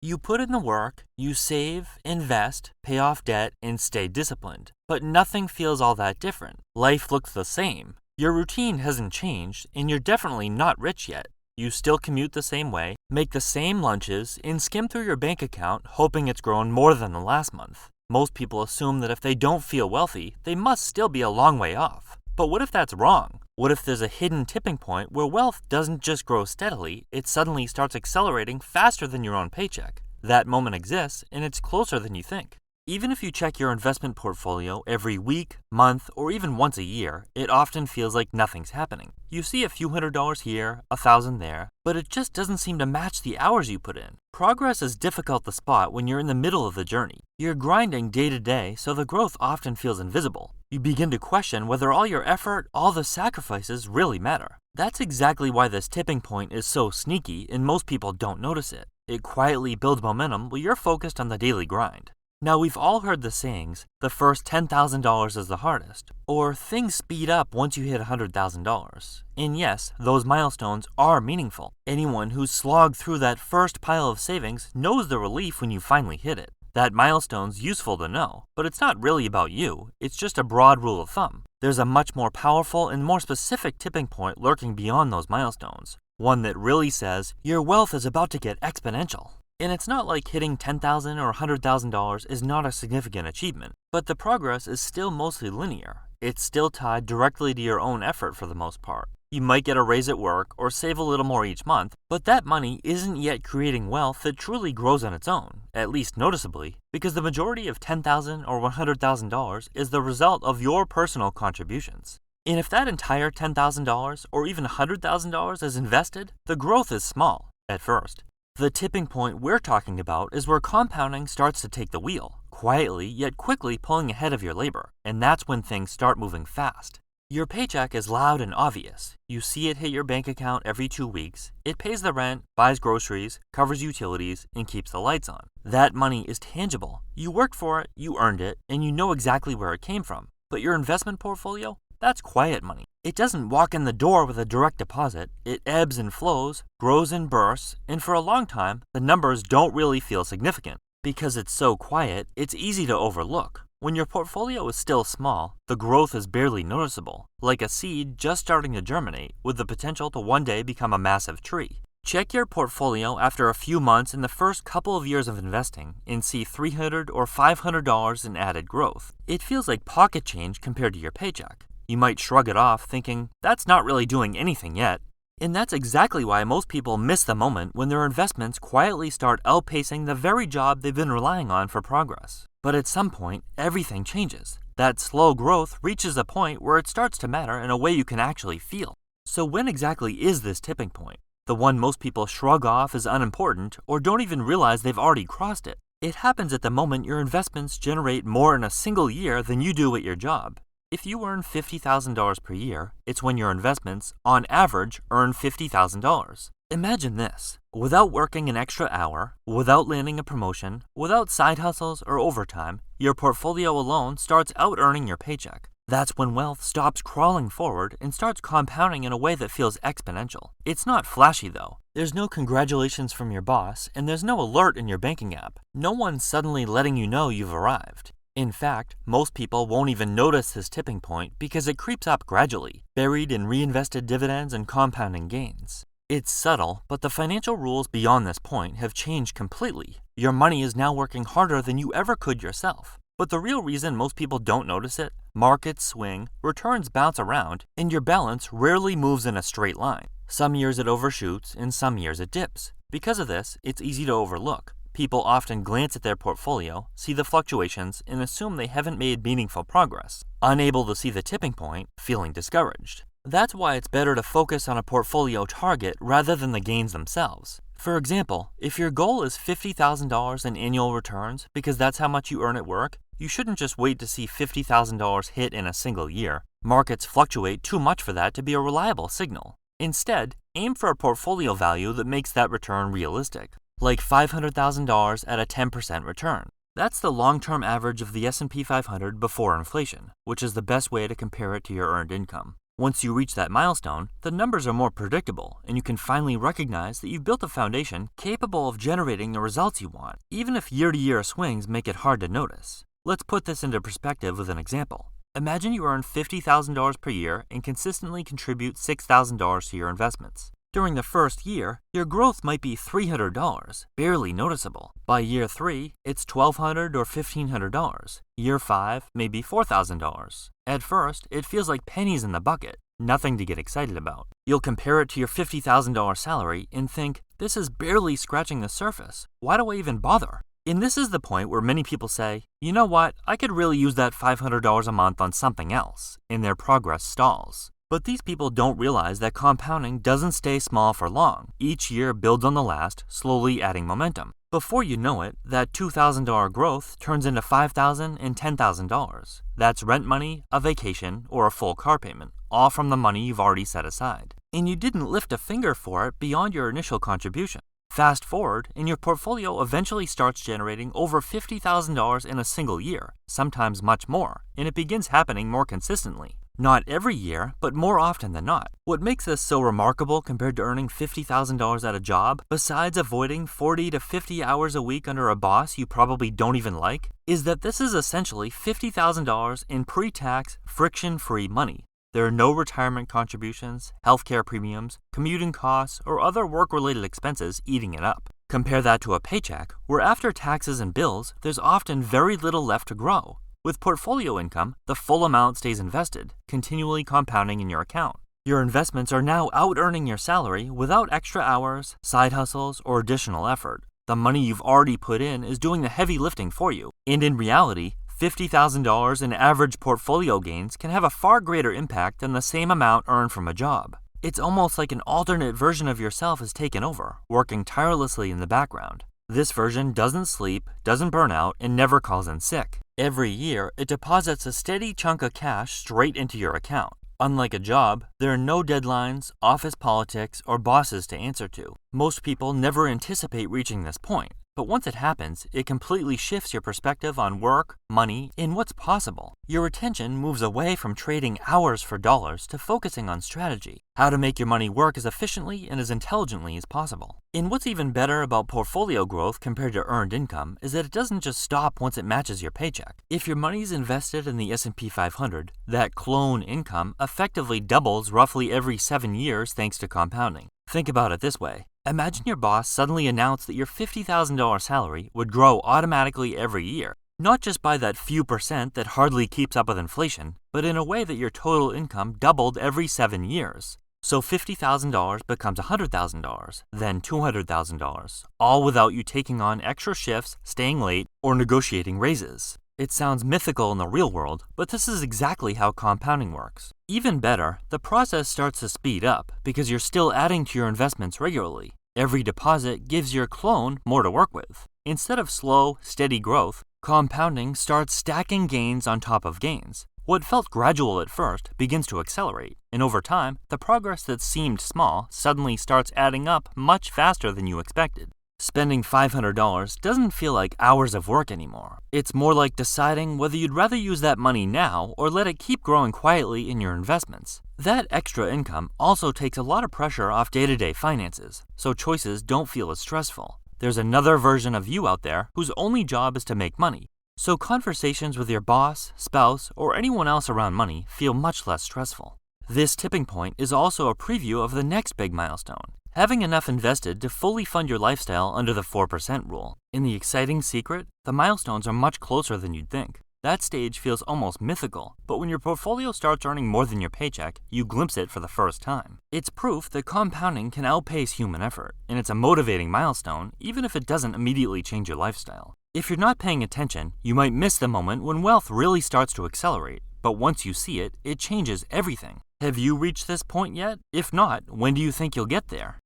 You put in the work, you save, invest, pay off debt, and stay disciplined. But nothing feels all that different. Life looks the same. Your routine hasn't changed, and you're definitely not rich yet. You still commute the same way, make the same lunches, and skim through your bank account hoping it's grown more than the last month. Most people assume that if they don't feel wealthy, they must still be a long way off. But what if that's wrong? What if there's a hidden tipping point where wealth doesn't just grow steadily, it suddenly starts accelerating faster than your own paycheck? That moment exists, and it's closer than you think. Even if you check your investment portfolio every week, month, or even once a year, it often feels like nothing's happening. You see a few $100 here, 1,000 there, but it just doesn't seem to match the hours you put in. Progress is difficult to spot when you're in the middle of the journey. You're grinding day to day, so the growth often feels invisible. You begin to question whether all your effort, all the sacrifices really matter. That's exactly why this tipping point is so sneaky and most people don't notice it. It quietly builds momentum while you're focused on the daily grind. Now, we've all heard the sayings, the first $10,000 is the hardest, or things speed up once you hit $100,000. And yes, those milestones are meaningful. Anyone who's slogged through that first pile of savings knows the relief when you finally hit it. That milestone's useful to know, but it's not really about you, it's just a broad rule of thumb. There's a much more powerful and more specific tipping point lurking beyond those milestones, one that really says your wealth is about to get exponential. And it's not like hitting $10,000 or $100,000 is not a significant achievement, but the progress is still mostly linear. It's still tied directly to your own effort for the most part. You might get a raise at work or save a little more each month, but that money isn't yet creating wealth that truly grows on its own, at least noticeably, because the majority of $10,000 or $100,000 is the result of your personal contributions. And if that entire $10,000 or even $100,000 is invested, the growth is small at first. The tipping point we're talking about is where compounding starts to take the wheel, quietly yet quickly pulling ahead of your labor, and that's when things start moving fast. Your paycheck is loud and obvious. You see it hit your bank account every 2 weeks. It pays the rent, buys groceries, covers utilities, and keeps the lights on. That money is tangible. You worked for it, you earned it, and you know exactly where it came from. But your investment portfolio? That's quiet money. It doesn't walk in the door with a direct deposit. It ebbs and flows, grows and bursts, and for a long time, the numbers don't really feel significant. Because it's so quiet, it's easy to overlook. When your portfolio is still small, the growth is barely noticeable, like a seed just starting to germinate with the potential to one day become a massive tree. Check your portfolio after a few months in the first couple of years of investing and see $300 or $500 in added growth. It feels like pocket change compared to your paycheck. You might shrug it off thinking, that's not really doing anything yet. And that's exactly why most people miss the moment when their investments quietly start outpacing the very job they've been relying on for progress. But at some point, everything changes. That slow growth reaches a point where it starts to matter in a way you can actually feel. So when exactly is this tipping point? The one most people shrug off as unimportant or don't even realize they've already crossed it. It happens at the moment your investments generate more in a single year than you do at your job. If you earn $50,000 per year, it's when your investments, on average, earn $50,000. Imagine this. Without working an extra hour, without landing a promotion, without side hustles or overtime, your portfolio alone starts out-earning your paycheck. That's when wealth stops crawling forward and starts compounding in a way that feels exponential. It's not flashy though. There's no congratulations from your boss, and there's no alert in your banking app. No one's suddenly letting you know you've arrived. In fact, most people won't even notice this tipping point because it creeps up gradually, buried in reinvested dividends and compounding gains. It's subtle, but the financial rules beyond this point have changed completely. Your money is now working harder than you ever could yourself. But the real reason most people don't notice it, markets swing, returns bounce around, and your balance rarely moves in a straight line. Some years it overshoots, and some years it dips. Because of this, it's easy to overlook. People often glance at their portfolio, see the fluctuations, and assume they haven't made meaningful progress, unable to see the tipping point, feeling discouraged. That's why it's better to focus on a portfolio target rather than the gains themselves. For example, if your goal is $50,000 in annual returns because that's how much you earn at work, you shouldn't just wait to see $50,000 hit in a single year. Markets fluctuate too much for that to be a reliable signal. Instead, aim for a portfolio value that makes that return realistic, like $500,000 at a 10% return. That's the long-term average of the S&P 500 before inflation, which is the best way to compare it to your earned income. Once you reach that milestone, the numbers are more predictable, and you can finally recognize that you've built a foundation capable of generating the results you want, even if year-to-year swings make it hard to notice. Let's put this into perspective with an example. Imagine you earn $50,000 per year and consistently contribute $6,000 to your investments. During the first year, your growth might be $300, barely noticeable. By year 3, it's $1,200 or $1,500. Year 5, maybe $4,000. At first, it feels like pennies in the bucket, nothing to get excited about. You'll compare it to your $50,000 salary and think, this is barely scratching the surface. Why do I even bother? And this is the point where many people say, you know what, I could really use that $500 a month on something else, and their progress stalls. But these people don't realize that compounding doesn't stay small for long. Each year builds on the last, slowly adding momentum. Before you know it, that $2,000 growth turns into $5,000 and $10,000. That's rent money, a vacation, or a full car payment, all from the money you've already set aside. And you didn't lift a finger for it beyond your initial contribution. Fast forward, and your portfolio eventually starts generating over $50,000 in a single year, sometimes much more, and it begins happening more consistently. Not every year, but more often than not. What makes this so remarkable compared to earning $50,000 at a job, besides avoiding 40 to 50 hours a week under a boss you probably don't even like, is that this is essentially $50,000 in pre-tax, friction-free money. There are no retirement contributions, healthcare premiums, commuting costs, or other work-related expenses eating it up. Compare that to a paycheck, where after taxes and bills, there's often very little left to grow. With portfolio income, the full amount stays invested, continually compounding in your account. Your investments are now out-earning your salary without extra hours, side hustles, or additional effort. The money you've already put in is doing the heavy lifting for you. And in reality, $50,000 in average portfolio gains can have a far greater impact than the same amount earned from a job. It's almost like an alternate version of yourself has taken over, working tirelessly in the background. This version doesn't sleep, doesn't burn out, and never calls in sick. Every year, it deposits a steady chunk of cash straight into your account. Unlike a job, there are no deadlines, office politics, or bosses to answer to. Most people never anticipate reaching this point, but once it happens, it completely shifts your perspective on work, money, and what's possible. Your attention moves away from trading hours for dollars to focusing on strategy, how to make your money work as efficiently and as intelligently as possible. And what's even better about portfolio growth compared to earned income is that it doesn't just stop once it matches your paycheck. If your money's invested in the S&P 500, that clone income effectively doubles roughly every 7 years thanks to compounding. Think about it this way. Imagine your boss suddenly announced that your $50,000 salary would grow automatically every year, not just by that few percent that hardly keeps up with inflation, but in a way that your total income doubled every 7 years. So $50,000 becomes $100,000, then $200,000, all without you taking on extra shifts, staying late, or negotiating raises. It sounds mythical in the real world, but this is exactly how compounding works. Even better, the process starts to speed up because you're still adding to your investments regularly. Every deposit gives your clone more to work with. Instead of slow, steady growth, compounding starts stacking gains on top of gains. What felt gradual at first begins to accelerate, and over time, the progress that seemed small suddenly starts adding up much faster than you expected. Spending $500 doesn't feel like hours of work anymore. It's more like deciding whether you'd rather use that money now or let it keep growing quietly in your investments. That extra income also takes a lot of pressure off day-to-day finances, so choices don't feel as stressful. There's another version of you out there whose only job is to make money, so conversations with your boss, spouse, or anyone else around money feel much less stressful. This tipping point is also a preview of the next big milestone. Having enough invested to fully fund your lifestyle under the 4% rule. In the exciting secret, the milestones are much closer than you'd think. That stage feels almost mythical, but when your portfolio starts earning more than your paycheck, you glimpse it for the first time. It's proof that compounding can outpace human effort, and it's a motivating milestone even if it doesn't immediately change your lifestyle. If you're not paying attention, you might miss the moment when wealth really starts to accelerate, but once you see it, it changes everything. Have you reached this point yet? If not, when do you think you'll get there?